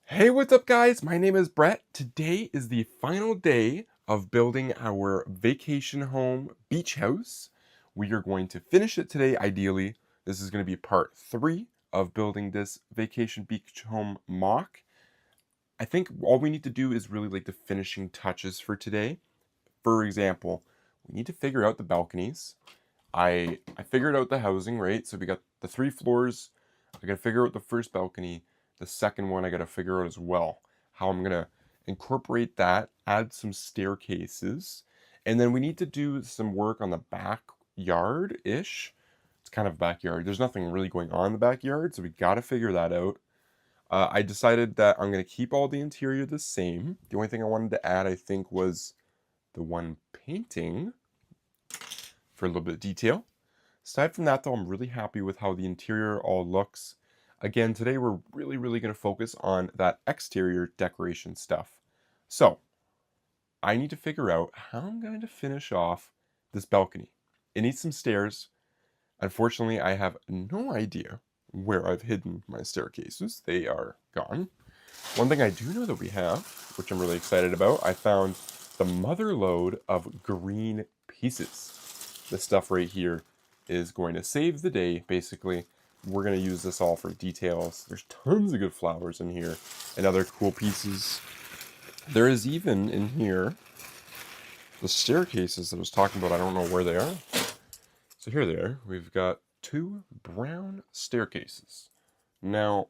Hey, what's up, guys? My name is Brett. Today is the final day of building our vacation home beach house. We are going to finish it today, ideally. This is going to be part 3 of building this vacation beach home mock. I think all we need to do is really like the finishing touches for today. For example, we need to figure out the balconies. I figured out the housing, right? So we got the 3 floors. I gotta figure out the first balcony. The second one I gotta figure out as well. How I'm gonna incorporate that, add some staircases, and then we need to do some work on the backyard-ish. It's kind of backyard. There's nothing really going on in the backyard, so we gotta figure that out. I decided that I'm gonna keep all the interior the same. The only thing I wanted to add, I think, was the one painting for a little bit of detail. Aside from that, though, I'm really happy with how the interior all looks. Again, today we're really going to focus on that exterior decoration stuff. So, I need to figure out how I'm going to finish off this balcony. It needs some stairs. Unfortunately, I have no idea where I've hidden my staircases. They are gone. One thing I do know that we have, which I'm really excited about, I found the mother load of green pieces. This stuff right here is going to save the day, basically. We're going to use this all for details. There's tons of good flowers in here and other cool pieces. There is even in here the staircases that I was talking about. I don't know where they are. So here they are. We've got 2 brown staircases. Now,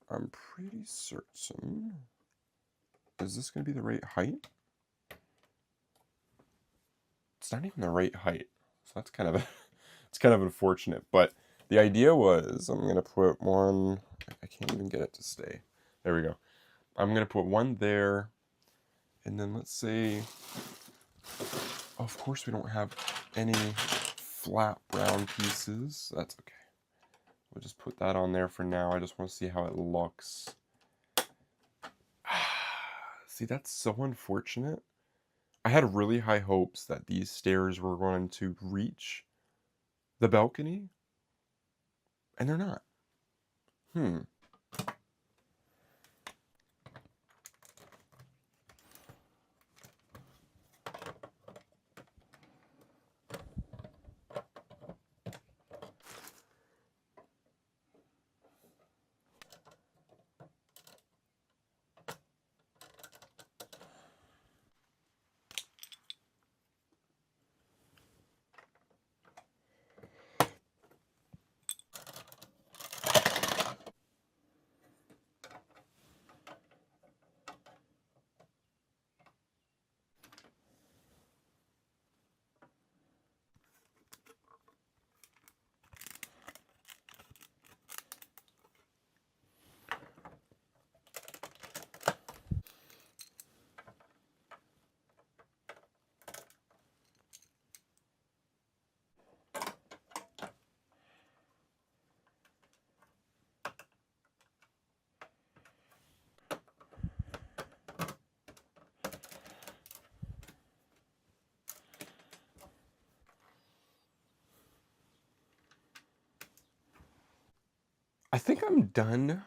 I'm pretty certain. Is this going to be the right height? It's not even the right height. So that's kind of it's kind of unfortunate, but the idea was I'm going to put one. I can't even get it to stay. There we go. I'm going to put one there, and then let's say, of course we don't have any flat brown pieces. That's okay. We'll just put that on there for now. I just want to see how it looks. See, that's so unfortunate. I had really high hopes that these stairs were going to reach the balcony, and they're not. Hmm. I think I'm done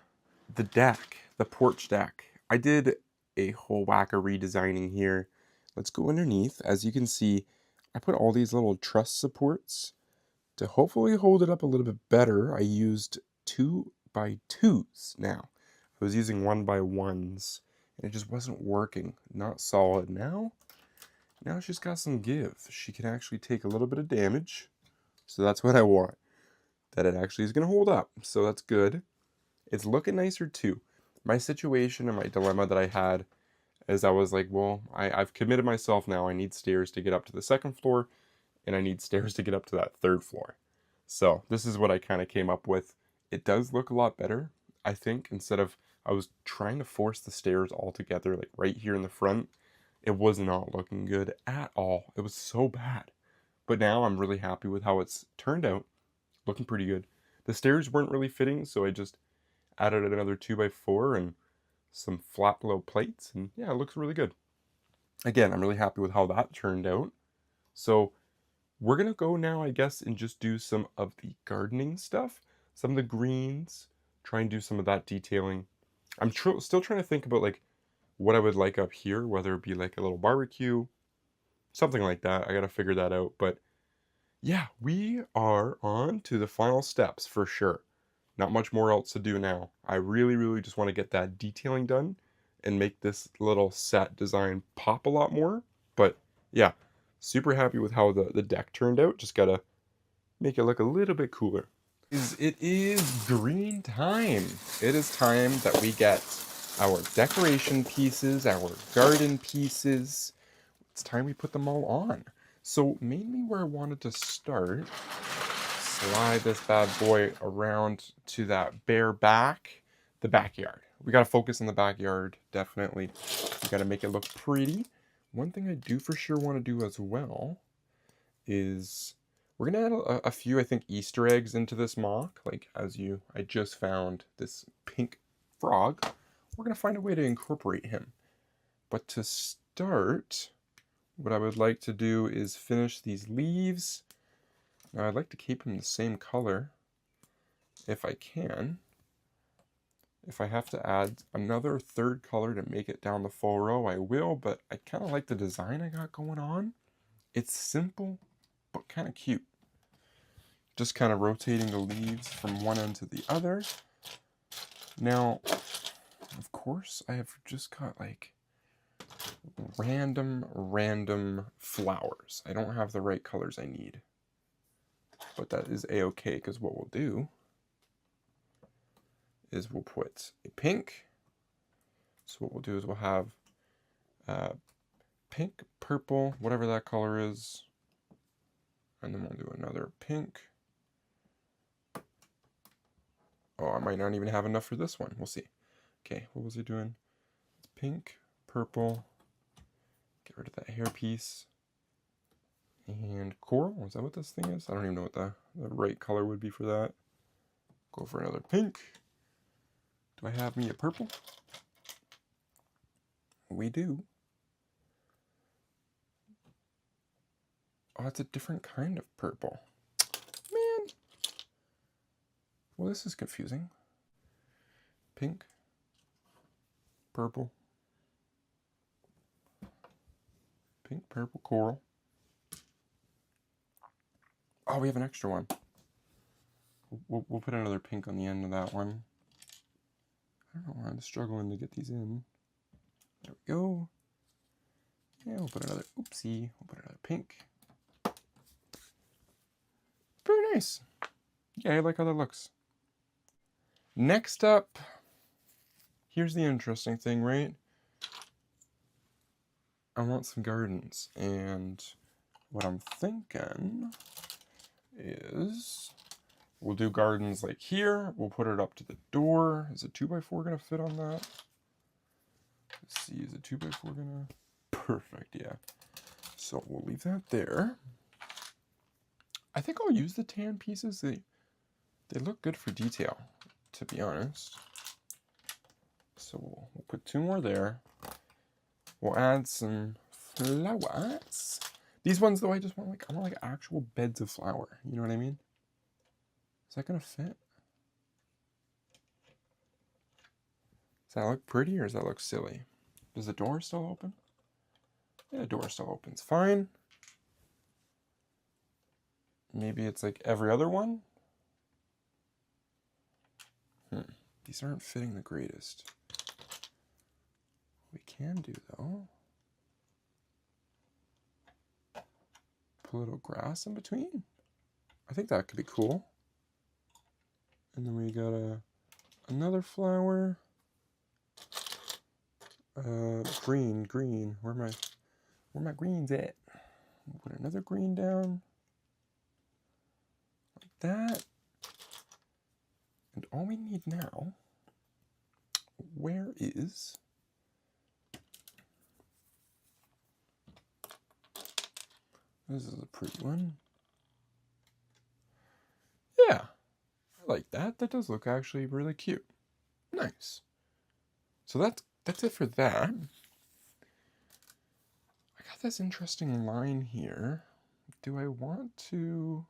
the deck, the porch deck. I did a whole whack of redesigning here. Let's go underneath. As you can see, I put all these little truss supports to hopefully hold it up a little bit better. I used 2x2s now. I was using 1x1s and it just wasn't working. Not solid. Now she's got some give. She can actually take a little bit of damage. So that's what I want. That it actually is going to hold up. So that's good. It's looking nicer too. My situation and my dilemma that I had is I was like, well, I've committed myself now. I need stairs to get up to the second floor, and I need stairs to get up to that third floor. So this is what I kind of came up with. It does look a lot better, I think, instead of I was trying to force the stairs all together, like right here in the front. It was not looking good at all. It was so bad. But now I'm really happy with how it's turned out. Looking pretty good. The stairs weren't really fitting, so I just added another 2x4 and some flat below plates, and yeah, it looks really good. Again, I'm really happy with how that turned out. So we're gonna go now, I guess, and just do some of the gardening stuff, some of the greens, try and do some of that detailing. I'm still trying to think about like what I would like up here, whether it be like a little barbecue, something like that. I gotta figure that out. But yeah, we are on to the final steps for sure. Not much more else to do now. I really, really just want to get that detailing done and make this little set design pop a lot more. But yeah, super happy with how the deck turned out. Just gotta make it look a little bit cooler. It is green time. It is time that we get our decoration pieces, our garden pieces. It's time we put them all on. So mainly where I wanted to start, slide this bad boy around to that bare back, the backyard. We got to focus on the backyard, definitely. We got to make it look pretty. One thing I do for sure want to do as well is we're going to add a few, I think, Easter eggs into this MOC. Like, I just found this pink frog. We're going to find a way to incorporate him. But to start, what I would like to do is finish these leaves. Now I'd like to keep them the same color if I can. If I have to add another third color to make it down the full row, I will, but I kind of like the design I got going on. It's simple, but kind of cute. Just kind of rotating the leaves from one end to the other. Now, of course, I have just got like random flowers. I don't have the right colors I need. But that is a-okay, because what we'll do is we'll put a pink. So what we'll do is we'll have pink, purple, whatever that color is. And then we'll do another pink. Oh, I might not even have enough for this one. We'll see. Okay, what was he doing? It's pink, purple. Get rid of that hair piece. And coral, is that what this thing is? I don't even know what the right color would be for that. Go for another pink. Do I have me a purple? We do. Oh, it's a different kind of purple. Man. Well, this is confusing. Pink. Purple. Pink, purple, coral. Oh, we have an extra one. We'll put another pink on the end of that one. I don't know why I'm struggling to get these in. There we go. Yeah, we'll put another, oopsie, we'll put another pink. Very nice. Yeah, I like how that looks. Next up, here's the interesting thing, right? I want some gardens, and what I'm thinking is we'll do gardens like here. We'll put it up to the door. Is a 2x4 gonna fit on that? Let's see, is a 2x4 gonna? Perfect, yeah. So we'll leave that there. I think I'll use the tan pieces. They look good for detail, to be honest. So we'll put 2 more there. We'll add some flowers. These ones though, I want like actual beds of flower. You know what I mean? Is that gonna fit? Does that look pretty or does that look silly? Does the door still open? Yeah, the door still opens fine. Maybe it's like every other one? These aren't fitting the greatest. We can do though. Put a little grass in between. I think that could be cool. And then we got another flower. Green. Where my greens at? We'll put another green down. Like that. And all we need now, where is this? Is a pretty one. Yeah, I like that. That does look actually really cute. Nice. So that's it for that. I got this interesting line here. Do I want to?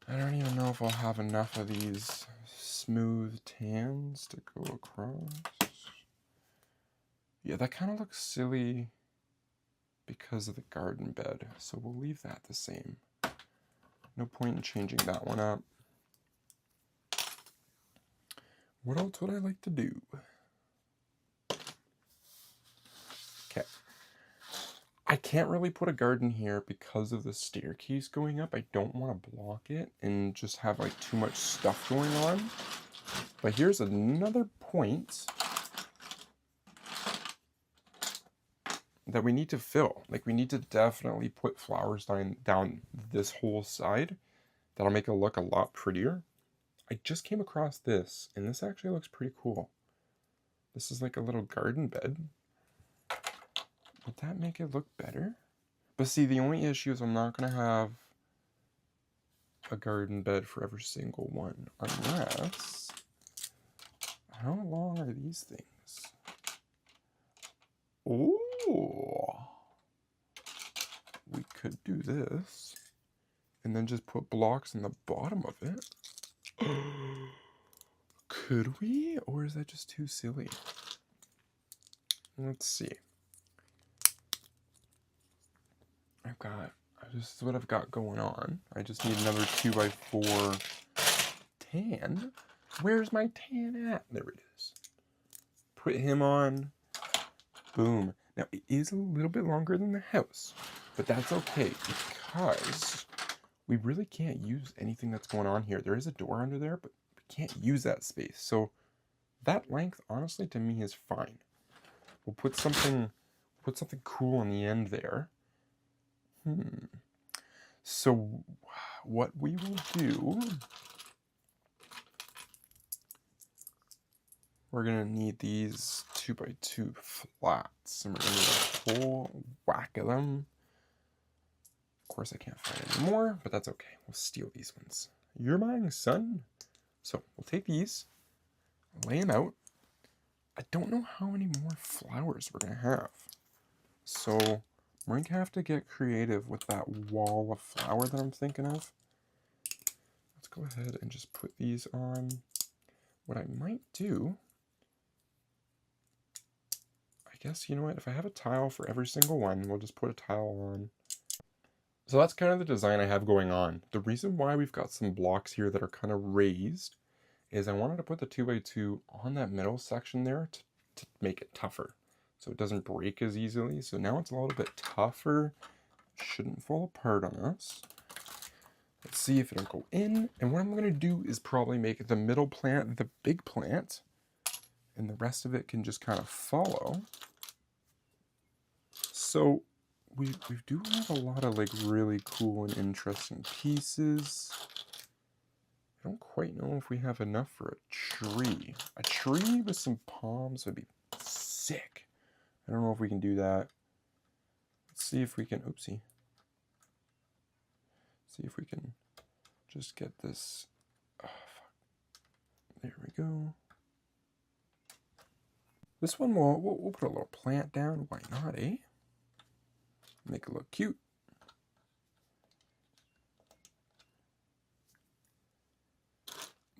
I don't even know if I'll have enough of these smooth tans to go across. Yeah, that kind of looks silly because of the garden bed, so we'll leave that the same. No point in changing that one up. What else would I like to do? Okay. I can't really put a garden here because of the staircase going up. I don't want to block it and just have like too much stuff going on. But here's another point that we need to fill. Like, we need to definitely put flowers down this whole side. That'll make it look a lot prettier. I just came across this, and this actually looks pretty cool. This is like a little garden bed. Would that make it look better? But see, the only issue is I'm not going to have a garden bed for every single one, unless... How long are these things? Oh! We could do this, and then just put blocks in the bottom of it. Could we? Or is that just too silly? Let's see. This is what I've got going on. I just need another 2x4 tan. Where's my tan at? There it is. Put him on. Boom. Now, it is a little bit longer than the house, but that's okay because we really can't use anything that's going on here. There is a door under there, but we can't use that space. So that length, honestly, to me is fine. We'll put something cool on the end there. So what we will do, we're gonna need these 2x2 flats, and we're gonna need a whole whack of them. Of course, I can't find any more, but that's okay. We'll steal these ones. You're mine, son. So we'll take these, lay them out. I don't know how many more flowers we're gonna have, so we're going to have to get creative with that wall of flower that I'm thinking of. Let's go ahead and just put these on. What I might do, I guess, you know what, if I have a tile for every single one, we'll just put a tile on. So that's kind of the design I have going on. The reason why we've got some blocks here that are kind of raised is I wanted to put the 2x2 on that middle section there to make it tougher, so it doesn't break as easily. So now it's a little bit tougher. Shouldn't fall apart on us. Let's see if it'll go in. And what I'm going to do is probably make the middle plant the big plant, and the rest of it can just kind of follow. So we do have a lot of like really cool and interesting pieces. I don't quite know if we have enough for a tree. A tree with some palms would be sick. I don't know if we can do that. Let's see if we can, oopsie. See if we can just get this. Oh, fuck. There we go. This one, we'll put a little plant down. Why not, eh? Make it look cute.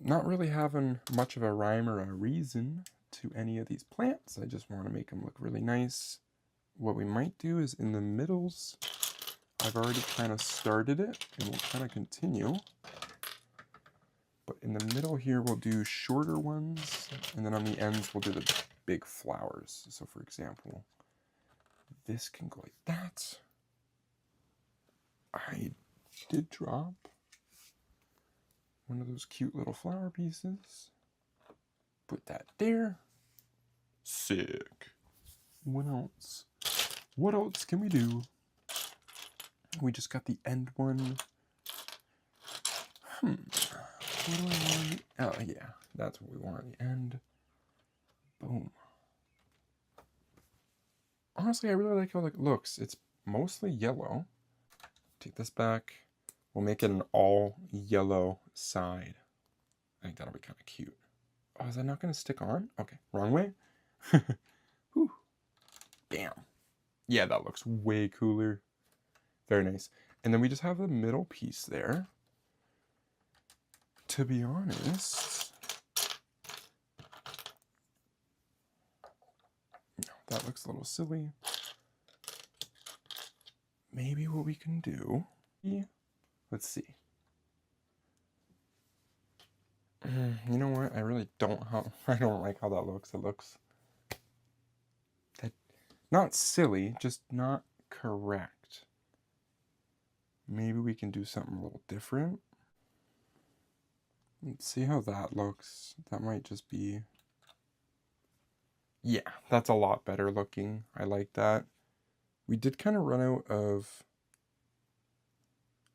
Not really having much of a rhyme or a reason to any of these plants. I just want to make them look really nice. What we might do is in the middles, I've already kind of started it, and we'll kind of continue. But in the middle here, we'll do shorter ones, and then on the ends, we'll do the big flowers. So for example, this can go like that. I did drop one of those cute little flower pieces. Put that there. Sick. What else? What else can we do? We just got the end one. What do I want? Oh, yeah. That's what we want at the end. Boom. Honestly, I really like how it looks. It's mostly yellow. Take this back. We'll make it an all yellow side. I think that'll be kind of cute. Oh, is that not going to stick on? Okay, wrong way. Whew. Bam. Yeah, that looks way cooler. Very nice. And then we just have the middle piece there. To be honest, looks a little silly. Maybe what we can do, let's see. You know what? I really don't I don't like how that looks. It looks not silly, just not correct. Maybe we can do something a little different. Let's see how that looks. That might just be... Yeah, that's a lot better looking. I like that. We did kind of run out of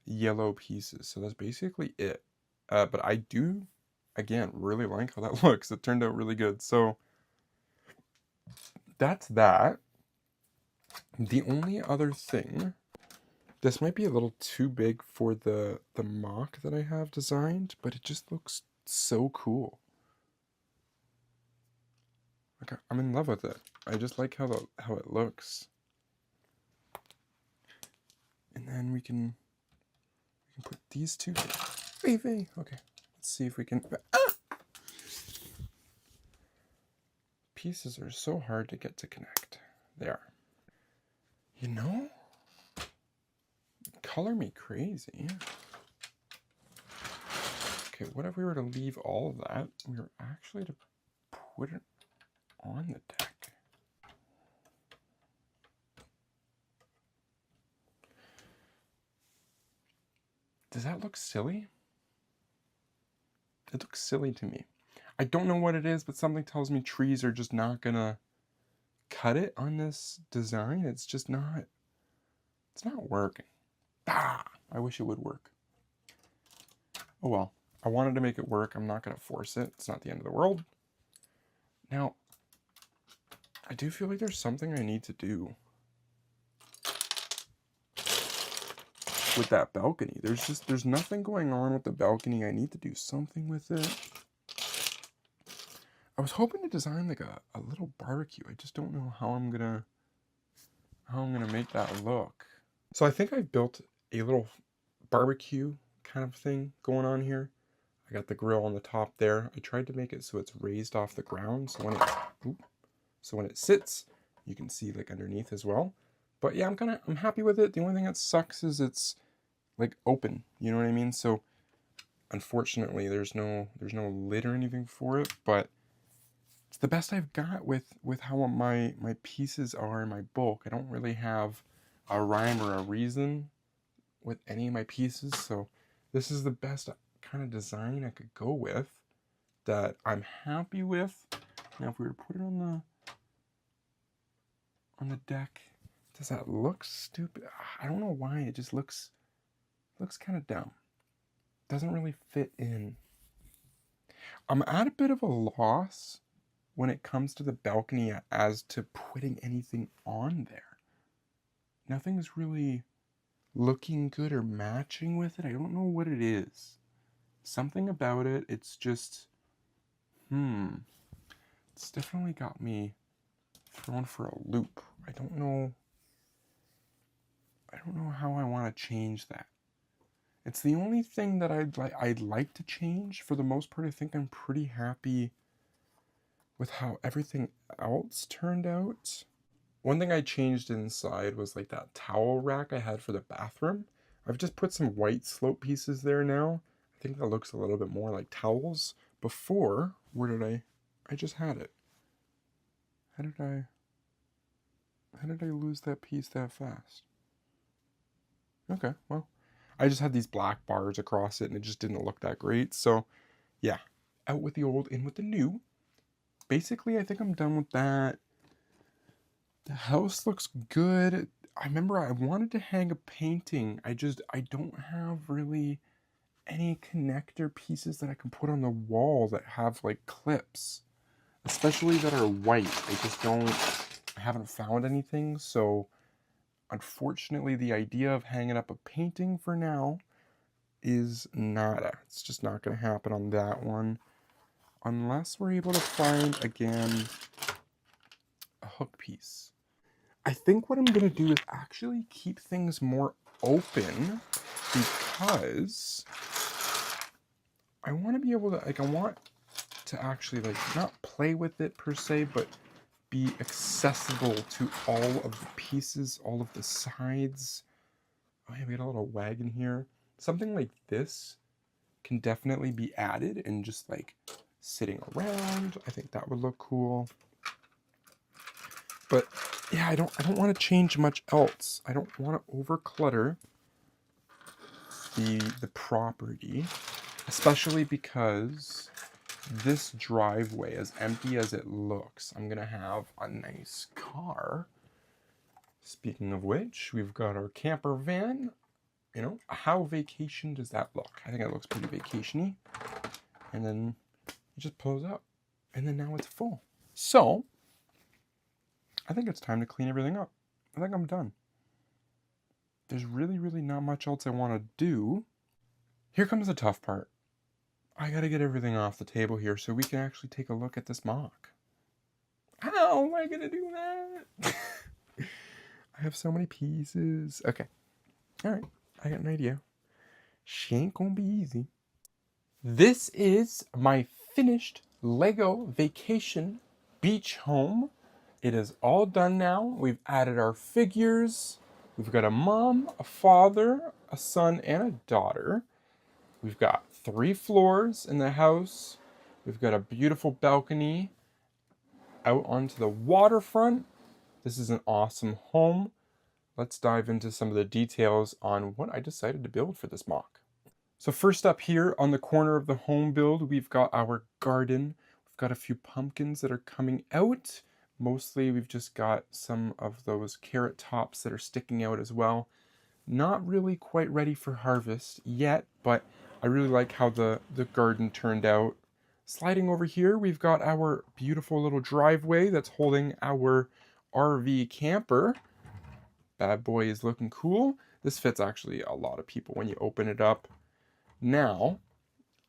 yellow pieces, so that's basically it. But I do, again, really like how that looks. It turned out really good. So that's that. The only other thing, this might be a little too big for the mock that I have designed, but it just looks so cool. Like, I'm in love with it. I just like how it looks. And then we can put these two. Okay, let's see if we can. Pieces are so hard to get to connect. They are. You know, color me crazy. Okay, what if we were to leave all of that? We were actually to put it on the deck. Does that look silly? It looks silly to me. I don't know what it is, but something tells me trees are just not gonna cut it on this design. It's just not, it's not working. I wish it would work. Oh well, I wanted to make it work. I'm not gonna force it. It's not the end of the world. Now, I do feel like there's something I need to do with that balcony. There's nothing going on with the balcony. I need to do something with it. I was hoping to design like a little barbecue. I just don't know how I'm gonna make that look. So I think I've built a little barbecue kind of thing going on here. I got the grill on the top there. I tried to make it so it's raised off the ground, so when it sits, you can see like underneath as well. But yeah, I'm happy with it. The only thing that sucks is it's like open, you know what I mean? So unfortunately there's no lid or anything for it, but it's the best I've got with how my pieces are in my bulk. I don't really have a rhyme or a reason with any of my pieces, so this is the best kind of design I could go with that I'm happy with. Now if we were to put it on the deck, does that look stupid? I don't know why. It just looks kind of dumb. Doesn't really fit in. I'm at a bit of a loss when it comes to the balcony as to putting anything on there. Nothing's really looking good or matching with it. I don't know what it is. Something about it, it's just, it's definitely got me thrown for a loop. I don't know how I want to change that. It's the only thing that I'd like to change. For the most part, I think I'm pretty happy with how everything else turned out. One thing I changed inside was like that towel rack I had for the bathroom. I've just put some white slope pieces there now. I think that looks a little bit more like towels. Before, where did I just had it. How did I lose that piece that fast? Okay, well, I just had these black bars across it and it just didn't look that great. So yeah, out with the old, in with the new. Basically, I think I'm done with that. The house looks good. I remember I wanted to hang a painting. I don't have really any connector pieces that I can put on the wall that have like clips, especially that are white. I haven't found anything. So unfortunately, the idea of hanging up a painting for now is nada. It's just not going to happen on that one. Unless we're able to find, again, a hook piece. I think what I'm going to do is actually keep things more open because I want to be able to, I want to actually, not play with it per se, but be accessible to all of the pieces, all of the sides. Oh yeah, we got a little wagon here. Something like this can definitely be added and just like sitting around. I think that would look cool. But yeah, I don't want to change much else. I don't want to overclutter the property, especially because this driveway, as empty as it looks, I'm gonna have a nice car. Speaking of which, we've got our camper van. You know, how vacation does that look? I think it looks pretty vacation-y. And then it just pulls up. And then now it's full. So, I think it's time to clean everything up. I think I'm done. There's really not much else I want to do. Here comes the tough part. I gotta get everything off the table here so we can actually take a look at this mock. How am I gonna do that? I have so many pieces. Okay. Alright. I got an idea. She ain't gonna be easy. This is my finished Lego Vacation Beach Home. It is all done now. We've added our figures. We've got a mom, a father, a son, and a daughter. We've got 3 floors in the house. We've got a beautiful balcony out onto the waterfront. This is an awesome home. Let's dive into some of the details on what I decided to build for this mock. So first up here on the corner of the home build, we've got our garden. We've got a few pumpkins that are coming out. Mostly we've just got some of those carrot tops that are sticking out as well. Not really quite ready for harvest yet, but I really like how the garden turned out. Sliding over here, we've got our beautiful little driveway that's holding our RV camper. Bad boy is looking cool. This fits actually a lot of people when you open it up. Now,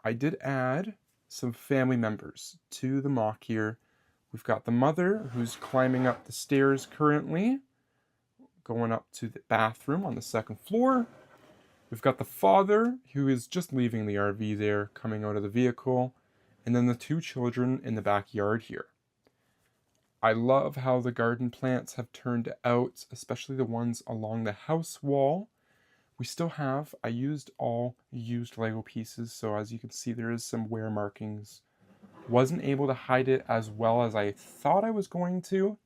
I did add some family members to the mock here. We've got the mother who's climbing up the stairs currently, going up to the bathroom on the 2nd floor. We've got the father who is just leaving the RV there, coming out of the vehicle, and then the 2 children in the backyard here. I love how the garden plants have turned out, especially the ones along the house wall. We still have, I used all used Lego pieces, so as you can see there is some wear markings. Wasn't able to hide it as well as I thought I was going to,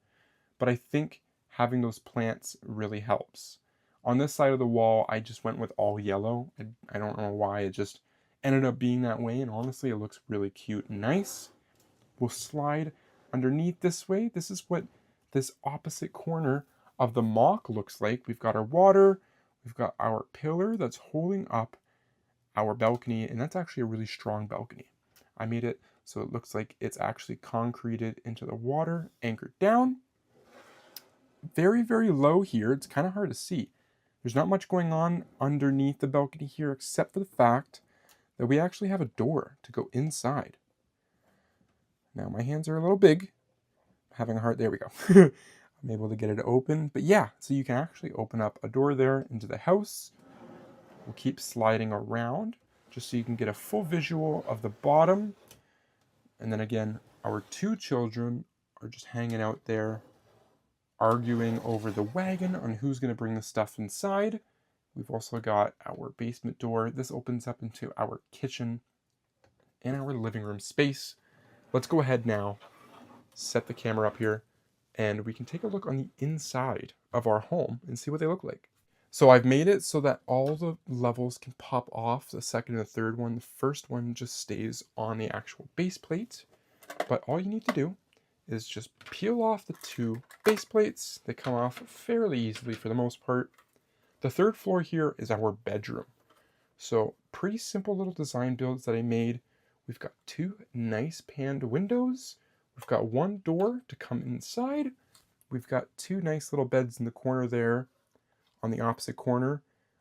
but I think having those plants really helps. On this side of the wall, I just went with all yellow. I don't know why, it just ended up being that way, and honestly it looks really cute and nice. We'll slide underneath this way. This is what this opposite corner of the mock looks like. We've got our water, we've got our pillar that's holding up our balcony, and that's actually a really strong balcony. I made it so it looks like it's actually concreted into the water, anchored down. Very low here. It's kind of hard to see. There's not much going on underneath the balcony here except for the fact that we actually have a door to go inside. Now my hands are a little big. Having a heart, there we go. I'm able to get it open. But yeah, so you can actually open up a door there into the house. We'll keep sliding around just so you can get a full visual of the bottom. And then again, our 2 children are just hanging out there, arguing over the wagon on who's going to bring the stuff inside. We've also got our basement door. This opens up into our kitchen and our living room space. Let's go ahead now, set the camera up here, and we can take a look on the inside of our home and see what they look like. So I've made it so that all the levels can pop off, the 2nd and the 3rd one. The 1st one just stays on the actual base plate. But all you need to do is just peel off the 2 base plates. They come off fairly easily for the most part. The 3rd floor here is our bedroom. So pretty simple little design builds that I made. We've got 2 nice panned windows. We've got 1 door to come inside. We've got 2 nice little beds in the corner there. On the opposite corner,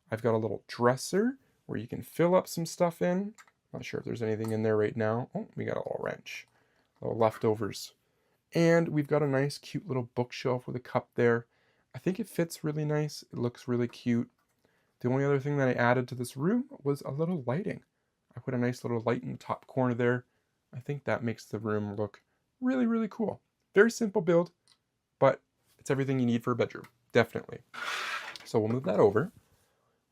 I've got a little dresser where you can fill up some stuff in. Not sure if there's anything in there right now. Oh, we got a little wrench, little leftovers. And we've got a nice cute little bookshelf with a cup there. I think it fits really nice. It looks really cute. The only other thing that I added to this room was a little lighting. I put a nice little light in the top corner there. I think that makes the room look really cool. Very simple build, It's everything you need for a bedroom, definitely. So we'll move that over.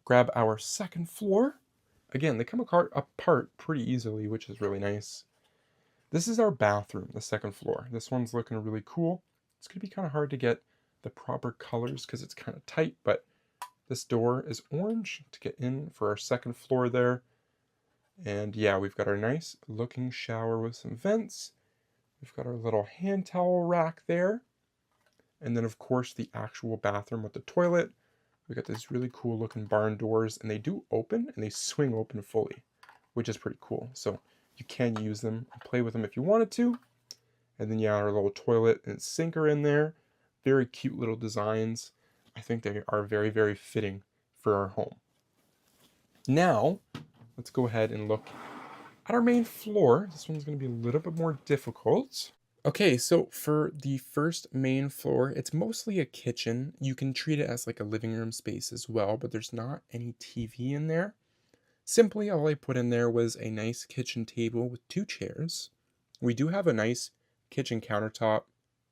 Grab our second floor. Again, they come apart pretty easily, which is really nice. This is our bathroom, the second floor. This one's looking really cool. It's going to be kind of hard to get the proper colors because it's kind of tight, but this door is orange to get in for our second floor there. And yeah, we've got our nice looking shower with some vents. We've got our little hand towel rack there. And then of course the actual bathroom with the toilet. We got these really cool looking barn doors, and they do open and they swing open fully, which is pretty cool. So you can use them and play with them if you wanted to. And then yeah, our little toilet and sink are in there. Very cute little designs. I think they are very, very fitting for our home. Now, let's go ahead and look at our main floor. This one's going to be a little bit more difficult. Okay, so for the first main floor, it's mostly a kitchen. You can treat it as like a living room space as well, but there's not any TV in there. Simply all I put in there was a nice kitchen table with 2 chairs. We do have a nice kitchen countertop,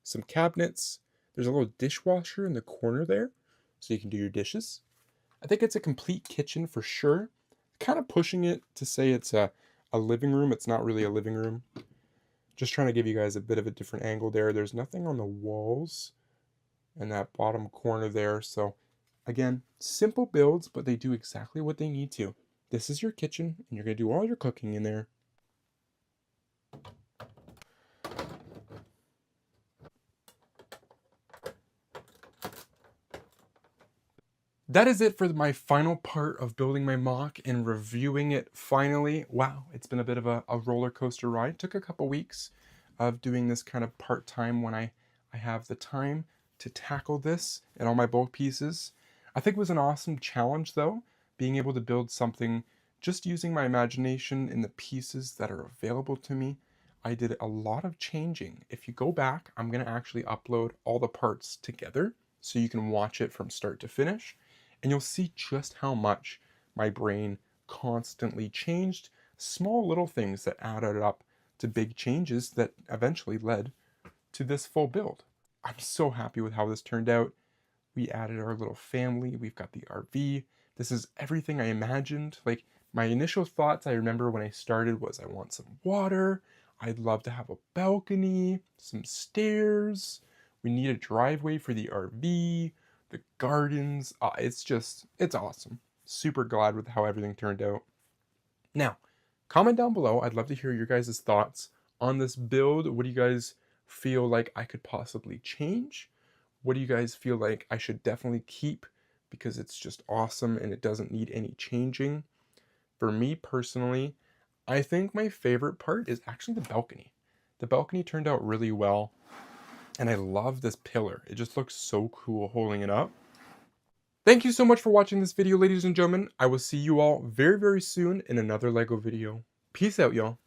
some cabinets. There's a little dishwasher in the corner there, so you can do your dishes. I think it's a complete kitchen for sure. Kind of pushing it to say it's a living room. It's not really a living room. Just trying to give you guys a bit of a different angle there. There's nothing on the walls in that bottom corner there. So again, simple builds, but they do exactly what they need to. This is your kitchen, and you're going to do all your cooking in there. That is it for my final part of building my MOC and reviewing it finally. Wow, it's been a bit of a roller coaster ride. Took a couple weeks of doing this kind of part-time when I have the time to tackle this and all my bulk pieces. I think it was an awesome challenge though, being able to build something just using my imagination and the pieces that are available to me. I did a lot of changing. If you go back, I'm going to actually upload all the parts together so you can watch it from start to finish. And you'll see just how much my brain constantly changed, small little things that added up to big changes that eventually led to this full build. I'm so happy with how this turned out. We added our little family, we've got the RV. This is everything I imagined. Like my initial thoughts I remember when I started was I want some water, I'd love to have a balcony, some stairs, we need a driveway for the RV, the gardens, it's awesome. Super glad with how everything turned out. Now, comment down below. I'd love to hear your guys' thoughts on this build. What do you guys feel like I could possibly change? What do you guys feel like I should definitely keep because it's just awesome and it doesn't need any changing? For me personally, I think my favorite part is actually the balcony. The balcony turned out really well. And I love this pillar. It just looks so cool holding it up. Thank you so much for watching this video, ladies and gentlemen. I will see you all very, very soon in another LEGO video. Peace out, y'all.